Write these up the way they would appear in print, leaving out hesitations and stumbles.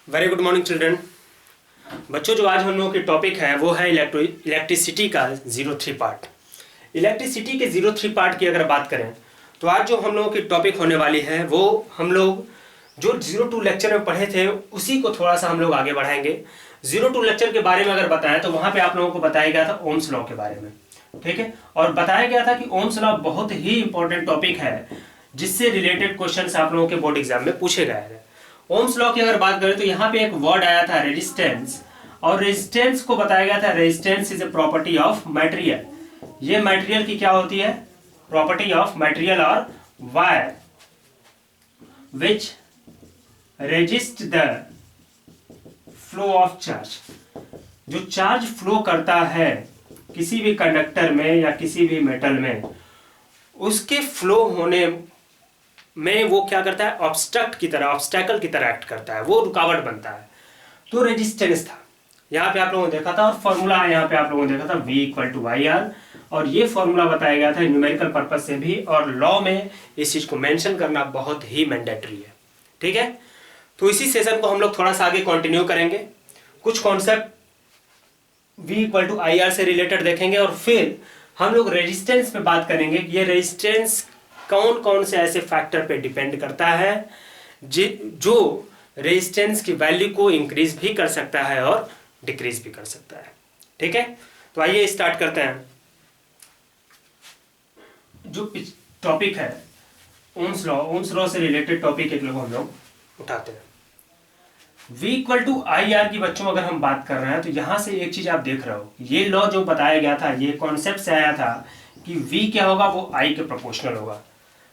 Very good morning children. बच्चों, जो आज हम लोगों की टॉपिक है वो है इलेक्ट्रिसिटी का 03 पार्ट। इलेक्ट्रिसिटी के 03 पार्ट की अगर बात करें तो आज जो हम लोगों की टॉपिक होने वाली है वो हम लोग जो 02 लेक्चर में पढ़े थे उसी को थोड़ा सा हम लोग आगे बढ़ाएंगे। 02 लेक्चर के बारे में अगर बताएं तो वहां पे आप लोगों को बताया गया था ओम्स लॉ के बारे में, ठीक है। और बताया गया था कि ओम्स लॉ बहुत ही इंपॉर्टेंट टॉपिक है जिससे रिलेटेड क्वेश्चंस आप लोगों के बोर्ड एग्जाम में पूछे गए थे। ओम्स लॉ की अगर बात करें तो यहाँ पे एक वर्ड आया था रेजिस्टेंस, और रेजिस्टेंस को बताया गया था resistance is a property of material. ये मटेरियल की क्या होती है? प्रॉपर्टी ऑफ मटेरियल और wire which resist the flow of charge. जो चार्ज फ्लो करता है किसी भी कंडक्टर में या किसी भी मेटल में, उसके फ्लो होने में वो क्या करता है? ऑब्स्टैकल की तरह एक्ट करता है, वो रुकावट बनता है। तो रेजिस्टेंस था, यहाँ पे आप लोगों ने देखा था, और फॉर्मूला यहाँ पे आप लोगों ने देखा था V = IR, और ये फॉर्मूला बताया गया था न्यूमेरिकल पर्पज से भी, और लॉ में इस चीज को मेंशन करना बहुत ही मैंडेटरी है, ठीक है। तो इसी सेशन को हम लोग थोड़ा सा आगे कंटिन्यू करेंगे, कुछ कॉन्सेप्ट V = IR से रिलेटेड देखेंगे, और फिर हम लोग रेजिस्टेंस पे बात करेंगे कि ये रेजिस्टेंस कौन कौन से ऐसे फैक्टर पे डिपेंड करता है जो रेजिस्टेंस की वैल्यू को इंक्रीज भी कर सकता है और डिक्रीज भी कर सकता है, ठीक है। तो आइए स्टार्ट करते हैं। जो टॉपिक है ओम्स लॉ से रिलेटेड टॉपिक एक लोग हम लोग उठाते हैं। V = IR की बच्चों अगर हम बात कर रहे हैं तो यहां से एक चीज आप देख रहे हो, ये लॉ जो बताया गया था, ये कॉन्सेप्ट से आया था कि V क्या होगा? वो I के प्रोपोर्शनल होगा।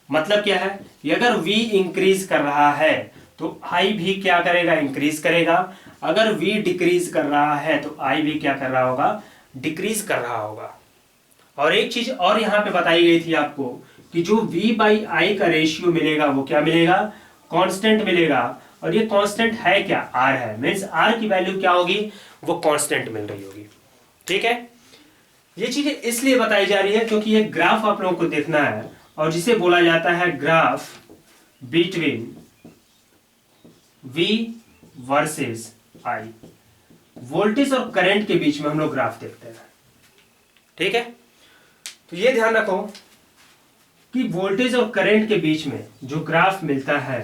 मतलब क्या है कि अगर V इंक्रीज कर रहा है तो I भी क्या करेगा? इंक्रीज करेगा। अगर V डिक्रीज कर रहा है तो I भी क्या कर रहा होगा? डिक्रीज कर रहा होगा। और एक चीज और यहाँ पे बताई गई थी आपको कि जो V/I का रेशियो मिलेगा वो क्या मिलेगा? कांस्टेंट मिलेगा। और ये कांस्टेंट है क्या? R है। मीन्स R की वैल्यू क्या होगी? वो कांस्टेंट मिल रही होगी, ठीक है। ये चीजें इसलिए बताई जा रही है क्योंकि ये ग्राफ आप लोगों को देखना है, और जिसे बोला जाता है graph between V versus I। Voltage और करंट के बीच में हम लोग ग्राफ देखते हैं, ठीक है। तो ये ध्यान रखो कि वोल्टेज और करंट के बीच में जो ग्राफ मिलता है,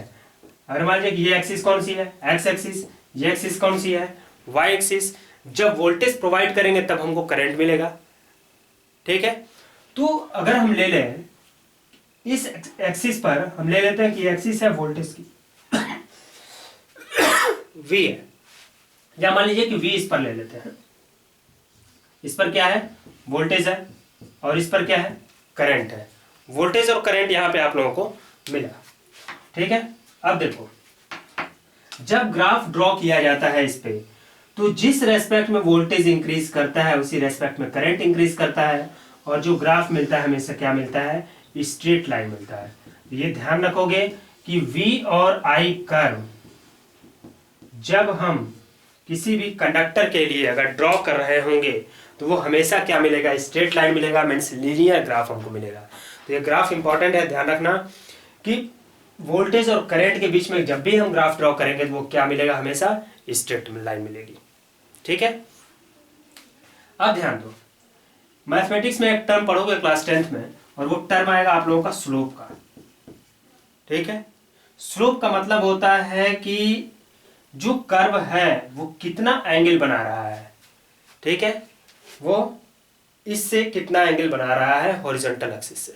अगर मान लीजिए ये एक्सिस कौन सी है? X axis. ये एक्सिस कौन सी है? Y axis. जब वोल्टेज प्रोवाइड करेंगे तब हमको करंट मिलेगा, ठीक है। तो अगर हम ले लें इस एक्सिस पर, हम ले लेते हैं कि एक्सिस है वोल्टेज की V है, या मान लीजिए कि V इस पर ले लेते हैं। इस पर क्या है? वोल्टेज है, और इस पर क्या है? करंट है। वोल्टेज और करंट यहां पे आप लोगों को मिला, ठीक है। अब देखो, जब ग्राफ ड्रॉ किया जाता है इस पे, तो जिस रेस्पेक्ट में वोल्टेज इंक्रीज करता है उसी रेस्पेक्ट में करंट इंक्रीज करता है, और जो ग्राफ मिलता है हमेशा क्या मिलता है? स्ट्रेट लाइन मिलता है। ये ध्यान रखोगे कि V और I कर्व जब हम किसी भी कंडक्टर के लिए अगर ड्रॉ कर रहे होंगे तो वो हमेशा क्या मिलेगा? स्ट्रेट लाइन मिलेगा, मीन्स लीनियर ग्राफ हमको मिलेगा। तो ये ग्राफ इंपॉर्टेंट है, ध्यान रखना कि वोल्टेज और करंट के बीच में जब भी हम ग्राफ ड्रॉ करेंगे तो वो क्या मिलेगा? हमेशा स्ट्रेट लाइन मिलेगी, ठीक है। अब ध्यान दो, मैथमेटिक्स में एक टर्म पढ़ोगे क्लास 10th में, और वो टर्म आएगा आप लोगों का स्लोप का, ठीक है। स्लोप का मतलब होता है कि जो कर्व है वो कितना एंगल बना रहा है, ठीक है। वो इससे कितना एंगल बना रहा है हॉरिजॉन्टल एक्सिस से,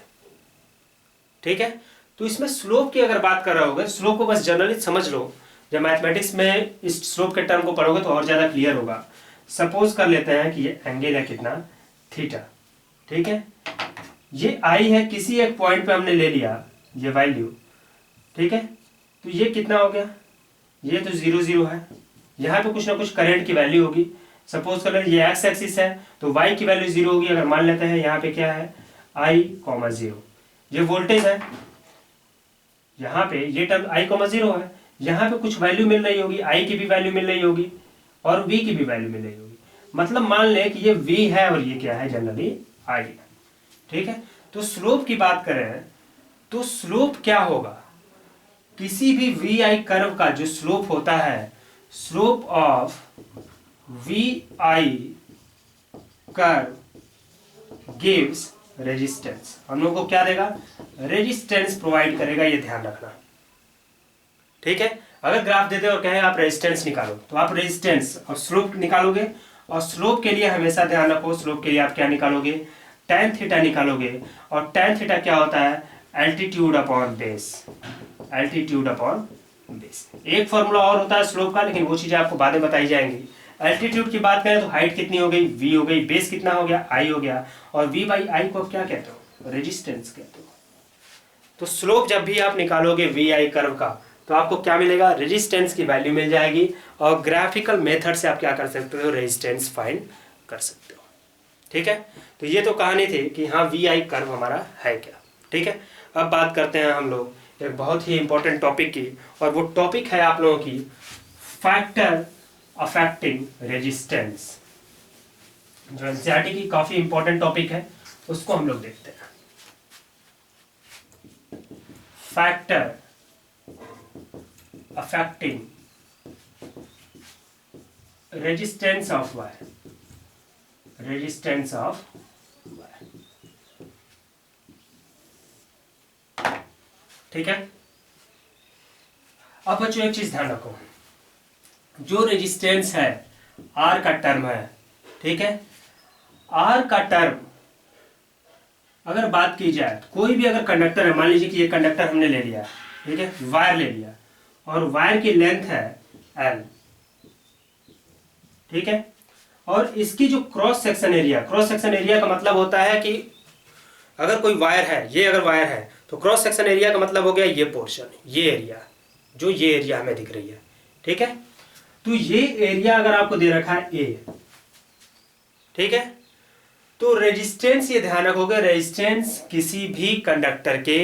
ठीक है। तो इसमें स्लोप की अगर बात कर रहे होगे, स्लोप को बस जनरली समझ लो। जब मैथमेटिक्स में इस स्लोप के टर्म को पढ़ोगे तो और ज्यादा क्लियर होगा। सपोज कर लेते हैं कि ये एंगल है कितना? थीटा, ठीक है। ये I है, किसी एक पॉइंट पे हमने ले लिया ये वैल्यू, ठीक है। तो ये कितना हो गया? ये तो 0 0 है। यहाँ पे कुछ ना कुछ करंट की वैल्यू होगी। सपोज कर लेते ये एक्स एक्सिस है तो y की वैल्यू 0 होगी। अगर मान लेते हैं यहाँ पे क्या है? I, 0। ये वोल्टेज है, यहाँ पे ये टर्म I, 0 है। यहाँ पे कुछ वैल्यू मिल रही होगी, I की भी वैल्यू मिल रही होगी और V की भी वैल्यू मिल रही होगी। मतलब मान लें कि ये V है और ये क्या है? जनरली I है, ठीक है। तो स्लोप की बात करें तो स्लोप क्या होगा? किसी भी VI कर्व का जो स्लोप होता है, slope of VI curve gives resistance. हम लोग को क्या देगा? रेजिस्टेंस प्रोवाइड करेगा, ये ध्यान रखना। ठीक है, अगर ग्राफ देते और कहे आप रेजिस्टेंस निकालो तो आप रेजिस्टेंस और स्लोप निकालोगे, और स्लोप के लिए हमेशा ध्यान रखो, स्लोप के लिए आप क्या निकालोगे? tan थीटा निकालोगे, और tan थीटा क्या होता है? Altitude upon base, altitude upon base. एक फॉर्मूला और होता है स्लोप का, लेकिन वो चीजें आपको बातें बताई जाएंगी। एल्टीट्यूड की बात करें तो हाइट कितनी हो गई? v हो गई, बेस कितना हो गया? I हो गया, और v बाई आई को आप क्या कहते हो? रेजिस्टेंस कहते हो। तो स्लोप जब भी आप निकालोगे VI कर्व का, तो आपको क्या मिलेगा? रेजिस्टेंस की वैल्यू मिल जाएगी, और ग्राफिकल मेथड से आप क्या कर सकते हो? रेजिस्टेंस फाइंड कर सकते हो। ठीक है, तो ये तो कहानी थी कि हाँ VI कर्व हमारा है क्या। ठीक है, अब बात करते हैं हम लोग एक बहुत ही इंपॉर्टेंट टॉपिक की, और वो टॉपिक है आप लोगों की फैक्टर अफेक्टिंग रेजिस्टेंस, जो एनसीईआरटी की काफी इंपॉर्टेंट टॉपिक है, उसको हम लोग देखते हैं। Factor affecting resistance of wire, resistance of wire. ठीक है, अब बच्चों एक चीज ध्यान रखो, जो रेजिस्टेंस है आर का टर्म है। ठीक है, आर का टर्म अगर बात की जाए, कोई भी अगर कंडक्टर है, मान लीजिए कि ये कंडक्टर हमने ले लिया, ठीक है, वायर ले लिया, और वायर की लेंथ है L। ठीक है, और इसकी जो cross section area, cross section area का मतलब होता है कि अगर कोई वायर है, ये अगर वायर है तो क्रॉस सेक्शन एरिया का मतलब हो गया ये पोर्शन, ये एरिया, जो ये एरिया हमें दिख रही है। ठीक है, तो ये एरिया अगर आपको दे रखा है A, ठीक है, तो रेजिस्टेंस ये ध्यान रखोगे, रेजिस्टेंस किसी भी कंडक्टर के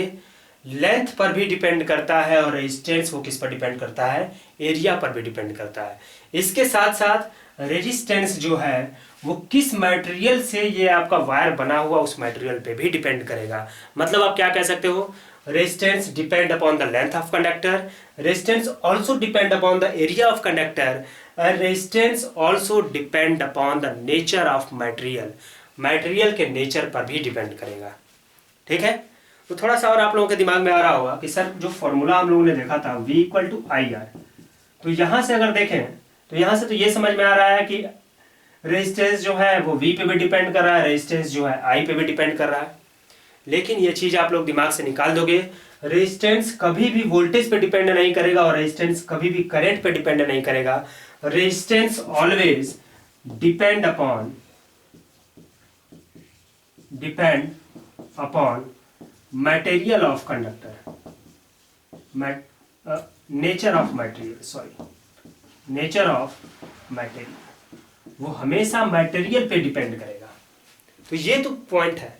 लेंथ पर भी डिपेंड करता है, और रेजिस्टेंस वो किस पर डिपेंड करता है? एरिया पर भी डिपेंड करता है। इसके साथ साथ रेजिस्टेंस जो है वो किस मटेरियल से ये आपका वायर बना हुआ, उस मटेरियल पे भी डिपेंड करेगा। मतलब आप क्या कह सकते हो? Resistance depend upon the length of conductor, resistance also depend upon the area of conductor, and resistance also depend upon the nature of material, material के नेचर पर भी डिपेंड करेगा। ठीक है, तो थोड़ा सा और आप लोगों के दिमाग में आ रहा होगा कि सर जो फॉर्मूला हम लोगों ने देखा था V equal to I R, तो यहां से अगर देखें तो यहां से तो ये समझ में आ रहा है कि रेजिस्टेंस जो है वो V पे भी डिपेंड कर रहा है, रेजिस्टेंस जो है I पे भी डिपेंड कर रहा है। लेकिन ये चीज आप लोग दिमाग से निकाल दोगे, रेजिस्टेंस कभी भी वोल्टेज पे डिपेंड नहीं करेगा, और रेजिस्टेंस कभी भी करंट पे डिपेंड नहीं करेगा। Resistance always depend upon material of conductor, nature of material, sorry nature of material, वो हमेशा मटेरियल पे डिपेंड करेगा। तो ये तो पॉइंट है,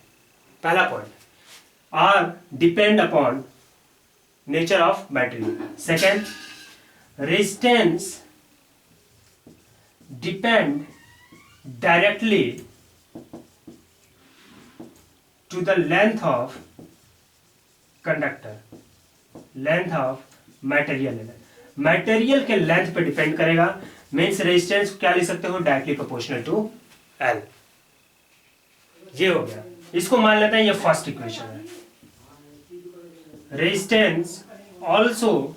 पहला point, R depend upon nature of material. Second, resistance depend directly to the length of conductor, length of material, material के लेंथ पे डिपेंड करेगा। मीन्स रेजिस्टेंस क्या लिख सकते हो? Directly proportional to L। ये हो गया, इसको मान लेते हैं ये फर्स्ट इक्वेशन है। Resistance also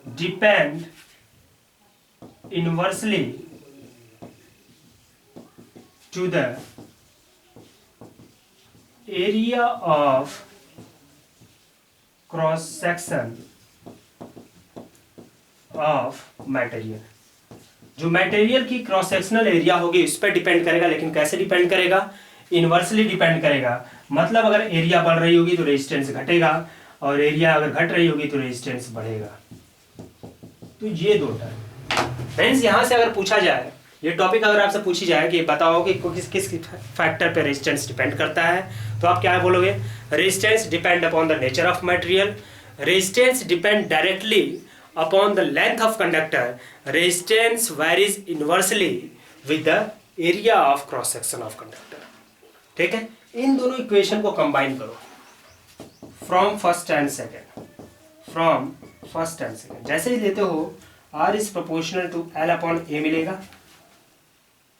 depend inversely to the area of cross section of material. जो मटेरियल की क्रॉस सेक्शनल एरिया होगी उस पर डिपेंड करेगा, लेकिन कैसे डिपेंड करेगा? इनवर्सली डिपेंड करेगा। मतलब अगर एरिया बढ़ रही होगी तो रेजिस्टेंस घटेगा, और एरिया अगर घट रही होगी तो रेजिस्टेंस बढ़ेगा। तो ये दो टर्म फ्रेंड्स, यहां से अगर पूछा जाए, ये टॉपिक अगर आपसे पूछी जाए कि बताओ कि किस किस फैक्टर पे रेजिस्टेंस डिपेंड करता है, तो आप क्या बोलोगे? Resistance depend upon the nature of material, resistance depend directly upon the length of conductor, resistance varies inversely with the area of cross section of conductor. ठीक है, इन दोनों इक्वेशन को कंबाइन करो from first and second, from first and second, जैसे ही लेते हो R is proportional to L upon A मिलेगा।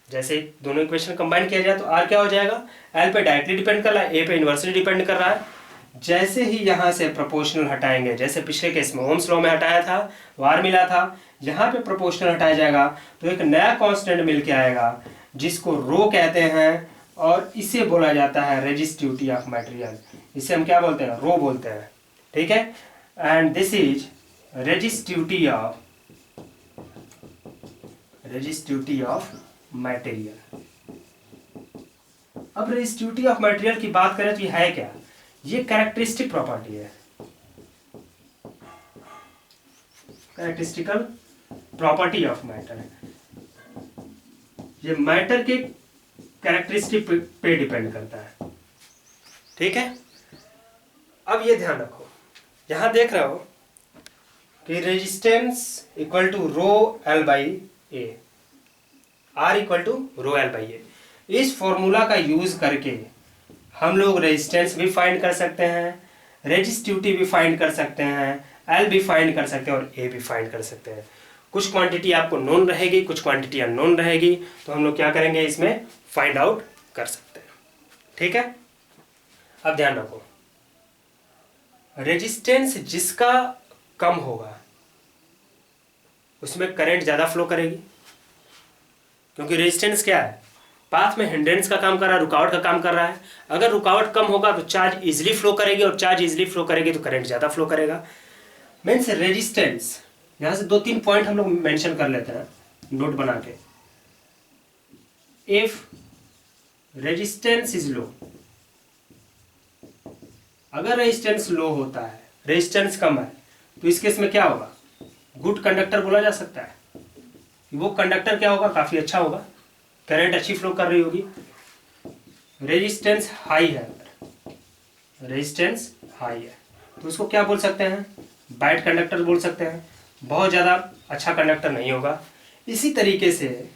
जैसे दोनों इक्वेशन कंबाइन किया जाए तो R क्या हो जाएगा, L पे डायरेक्टली डिपेंड कर रहा है, A पे इन्वर्सली डिपेंड कर रहा है। जैसे ही यहाँ से प्रोपोर्शनल हटाएंगे, जैसे पिछले केस में ओम्स लॉ में हटाया था तो R मिला था, यहाँ पे प्रोपोर्शनल हटाया जाएगा तो एक नया कांस्टेंट मिल के आएगा जिसको रो कहते हैं, और इसे बोला जाता है रेजिस्टिविटी ऑफ मटेरियल। इसे हम क्या बोलते हैं, रो बोलते हैं, ठीक है। And this is resistivity of material. अब रेजिस्टिविटी ऑफ मटेरियल की बात करें तो ये है क्या, ये कैरेक्टरिस्टिक प्रॉपर्टी है, कैरेक्टरिस्टिकल प्रॉपर्टी ऑफ मैटर। ये मैटर के कैरेक्टरिस्टिक पे डिपेंड करता है, ठीक है। अब ये ध्यान रखो, यहां देख रहे हो कि resistance equal to rho L by A, R equal to rho L by A. इस फॉर्मूला का यूज करके हम लोग रेजिस्टेंस भी फाइंड कर सकते हैं, रेजिस्टिविटी भी फाइंड कर सकते हैं, एल भी फाइंड कर सकते हैं और ए भी फाइंड कर सकते हैं। कुछ क्वांटिटी आपको नोन रहेगी, कुछ क्वांटिटी अननोन रहेगी, तो हम लोग क्या करेंगे, इसमें फाइंड आउट कर सकते हैं, ठीक है। अब ध्यान रखो, रेजिस्टेंस जिसका कम होगा उसमें करंट ज्यादा फ्लो करेगी, क्योंकि रेजिस्टेंस क्या है, पाथ में हिंड्रेंस का काम कर रहा है, रुकावट का काम कर रहा है। अगर रुकावट कम होगा तो चार्ज इजिली फ्लो करेगी, और चार्ज इजिली फ्लो करेगी तो करंट ज्यादा फ्लो करेगा। मीन्स रेजिस्टेंस, यहां से 2-3 पॉइंट हम लोग मेंशन कर लेते हैं नोट बना के। इफ रेजिस्टेंस इज लो, अगर रेजिस्टेंस लो होता है, रेजिस्टेंस कम है, तो इस केस में क्या होगा, गुड कंडक्टर बोला जा सकता है। वो कंडक्टर क्या होगा, काफी अच्छा होगा, करंट अच्छी फ्लो कर रही होगी। रेजिस्टेंस हाई है, रेजिस्टेंस हाई है तो उसको क्या बोल सकते हैं, बैड कंडक्टर बोल सकते हैं, बहुत ज़्यादा अच्छा कंडक्टर नहीं होगा। इसी तरीके से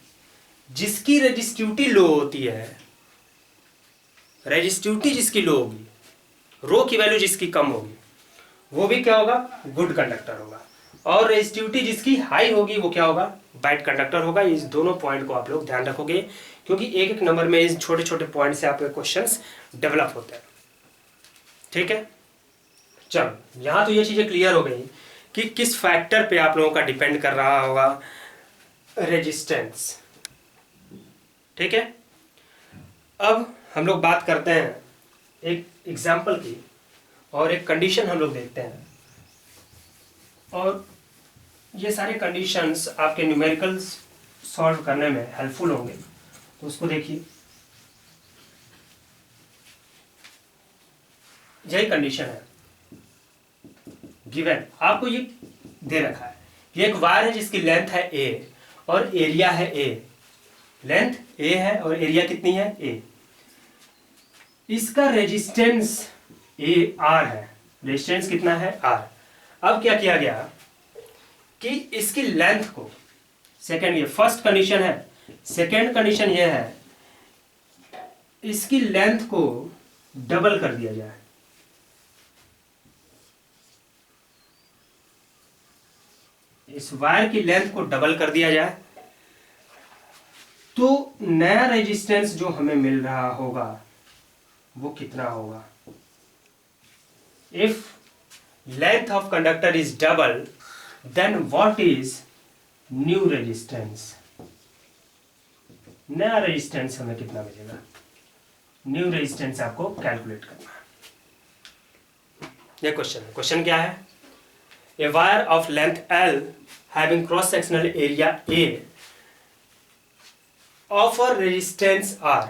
जिसकी रेजिस्टिविटी लो होती है, रेजिस्टिविटी जिसकी लो होगी, रो की वैल्यू जिसकी कम होगी, वो भी क्या होगा, गुड कंडक्टर होगा। और रेजिस्टिविटी जिसकी हाई होगी वो क्या होगा, बैड कंडक्टर होगा। इस दोनों पॉइंट को आप लोग ध्यान रखोगे, क्योंकि एक एक नंबर में इन छोटे छोटे पॉइंट से आपके क्वेश्चंस डेवलप होते हैं, ठीक है। चलो, यहां तो ये चीजें क्लियर हो गई कि किस फैक्टर पे आप लोगों का डिपेंड कर रहा होगा रेजिस्टेंस, ठीक है। अब हम लोग बात करते हैं एक एग्जाम्पल की, और एक कंडीशन हम लोग देखते हैं, और ये सारे कंडीशंस आपके न्यूमेरिकल्स सॉल्व करने में हेल्पफुल होंगे। तो उसको देखिए, यही कंडीशन है गिवन, आपको ये दे रखा है, ये एक वायर है जिसकी लेंथ है a और एरिया है a, लेंथ a है और एरिया कितनी है a। इसका रेजिस्टेंस a r है, रेजिस्टेंस कितना है r। अब क्या किया गया कि इसकी लेंथ को, सेकेंड, ये फर्स्ट कंडीशन है, सेकेंड कंडीशन ये है इसकी लेंथ को डबल कर दिया जाए। इस वायर की लेंथ को डबल कर दिया जाए तो नया रेजिस्टेंस जो हमें मिल रहा होगा वो कितना होगा। If length of conductor is double then what is new resistance, नया रेजिस्टेंस हमें कितना मिलेगा, न्यू रेजिस्टेंस आपको कैलकुलेट करना है। ये क्वेश्चन है, क्वेश्चन क्या है, a wire of length L having cross sectional area A of a resistance R,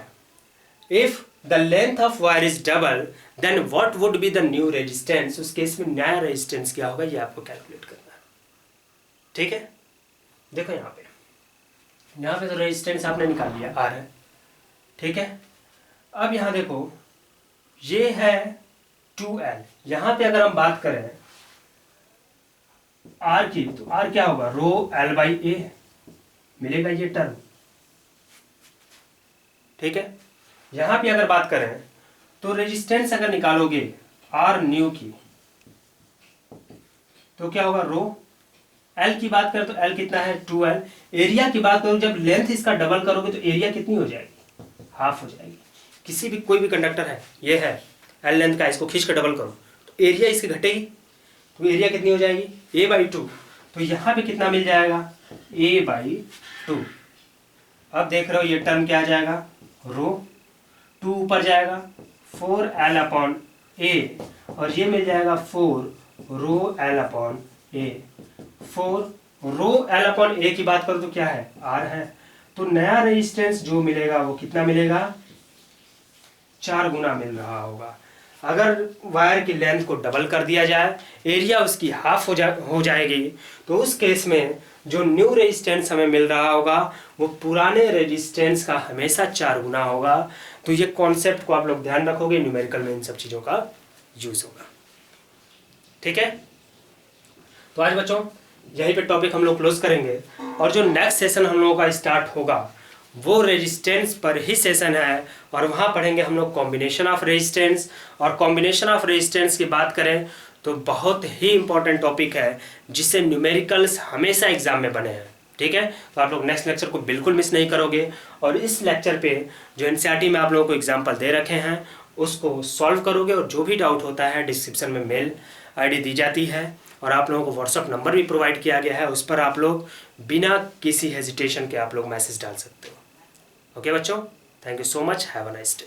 if the length of wire is double then what would be the new resistance। उस case में नया resistance क्या होगा ये आपको calculate करना है, ठीक है। देखो यहाँ पे तो रेजिस्टेंस आपने निकाल लिया R है, ठीक है। अब यहाँ देखो ये है 2L, यहाँ पे अगर हम बात करें R की, तो R क्या होगा, रो L बाई ए मिलेगा ये टर्म, ठीक है। यहां पे अगर बात करें तो रेजिस्टेंस अगर निकालोगे R न्यू की, तो क्या होगा रो। एल की बात करें तो एल कितना है 2L। एरिया की बात करो, जब लेंथ इसका डबल करोगे तो एरिया कितनी हो जाएगी, हाफ हो जाएगी। किसी भी कोई भी कंडक्टर है, ये है एल लेंथ का, इसको खींच कर डबल करो तो एरिया इसकी घटेगी, तो एरिया कितनी हो जाएगी A/2। तो यहाँ पे कितना मिल जाएगा A/2। अब देख रहे हो ये टर्म क्या आ जाएगा रो, 2 ऊपर जाएगा 4L/A, और ये मिल जाएगा 4ρL/A। 4ρL/A की बात करो तो क्या है R है। तो नया रेजिस्टेंस जो मिलेगा वो कितना मिलेगा, 4 गुना मिल रहा होगा। अगर वायर की लेंथ को डबल कर दिया जाए, एरिया उसकी हाफ हो जाएगी, तो उस केस में जो न्यू रेजिस्टेंस हमें मिल रहा होगा वो पुराने रेजिस्टेंस का हमेशा 4 गुना होगा। तो ये कॉन्सेप्ट को आप लोग ध्यान रखोगे, न्यूमेरिकल में इन सब चीज़ों का यूज होगा। ठीक है, तो आज बच्चों यहीं पे टॉपिक हम लोग क्लोज करेंगे, और जो नेक्स्ट सेशन हम लोगों का स्टार्ट होगा वो रेजिस्टेंस पर ही सेशन है, और वहाँ पढ़ेंगे हम लोग कॉम्बिनेशन ऑफ रेजिस्टेंस। और कॉम्बिनेशन ऑफ रेजिस्टेंस की बात करें तो बहुत ही इंपॉर्टेंट टॉपिक है, जिससे न्यूमेरिकल्स हमेशा एग्जाम में बने हैं। ठीक है, तो आप लोग नेक्स्ट लेक्चर को बिल्कुल मिस नहीं करोगे, और इस लेक्चर पे जो एनसीईआरटी में आप लोगों को एग्जाम्पल दे रखे हैं उसको सॉल्व करोगे, और जो भी डाउट होता है डिस्क्रिप्शन में मेल ID दी जाती है, और आप लोगों को व्हाट्सअप नंबर भी प्रोवाइड किया गया है, उस पर आप लोग बिना किसी हेजिटेशन के आप लोग मैसेज डाल सकते हो। ओके बच्चों, thank you so much, have a nice day.